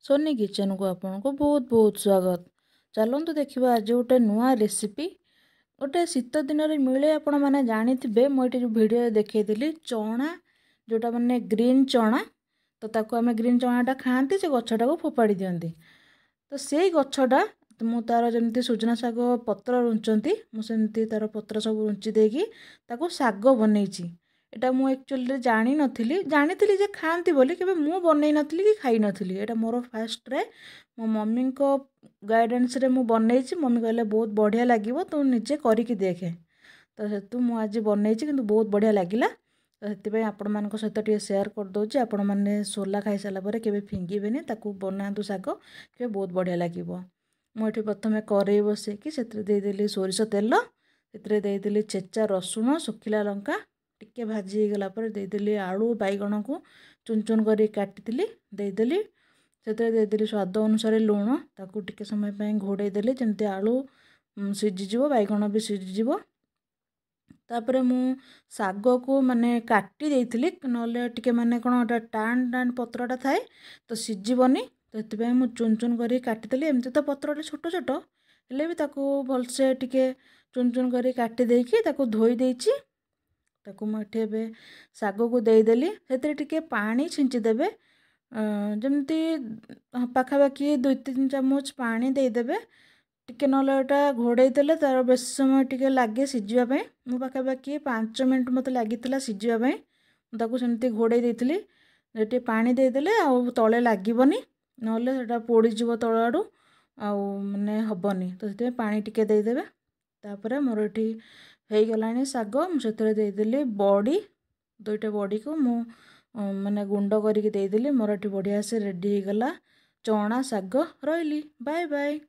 Soni kitchen को आपन को बहुत बहुत स्वागत। चलतु देखा आज गोटे नुआ रेसिपी गोटे शीत दिन में मिले आपण मैंने जानी मुझे भिडियो देखी चना जोटा माने ग्रीन चना तो ताको आम ग्रीन चनाटा खाती से गछटा को फोपाड़ी दिंती तो से गछटा मु तार जमी सुजना शाग पत्र रुंचती मुझे तार पत्र सब रुंची देकी शाग बनई एटा मु एक्चुअली जानी जानी जे खाती बोली केबे मु बनई नथली कि खाई नथली एटा मोर फास्ट रे मो मम्मी को गाइडेंस रे मु बनई मम्मी कहले बहुत बढ़िया लागिवो तू निजे करिकी देखे तो हेतु मु आज बनई किंतु बहुत बढ़िया लागिला तो हेतिपई आपण मानक सहित टिके शेयर कर दोछि आपण माने सोला खाई साला परे केबे फिंगीबेनी ताकू बनातु शाग केबे बहुत बढ़िया लागिवो। मु एठी प्रथमे करेई बसे कि सेतरे दे देली सोरिष तेल सेतरे दे देली चेचा रसुण सुखिला लंका टिके भाजी गला पर दे देली आलू बैगण को चुन चुन करी काटिली देदेली सेतरे दे देली स्वाद अनुसार लुण ताकू टिके समय पे घोड़े देली जमती आलू सीझीजिवो बैगण भी सीझीजिवो तापरे मु शाग को माने काटी देइथिली नले टिके माने कोन टाण टाण पत्रटा थाए तो सीझीबनी तो हेतिपई मु चुन चुन करी काटिदेली एमती तो पत्रटा छोट छोट हेले भी ताकू भलसे टिके चुन चुन करी काटी देइकी ताकू धोई देइची ताकू मुझे शाग को देदेली से टिके पानी छिंचीदेवे जमती पाखापाखि 2-3 चामच पानी देदेवे टिके नलटा घोड़े देले तार बेस समय टिके लगे सीझापी मो पाखापाखि 5 मिनट मत लगी सीझापी ताकू सेमती घोड़े देती टे पानी देदेले आउ तले लगभनी ना पोड़ीज तल आड़ू आउ माने हबनी तो से पानी टिके देदेवे तापर मोर एठी हो गलानी शाग मुझे देदेली बड़ी 2टा बड़ी को मु माने गुंड करके देदेली मोर एठी बढ़िया से रेडी हो गला चना शाग रही बाय बाय।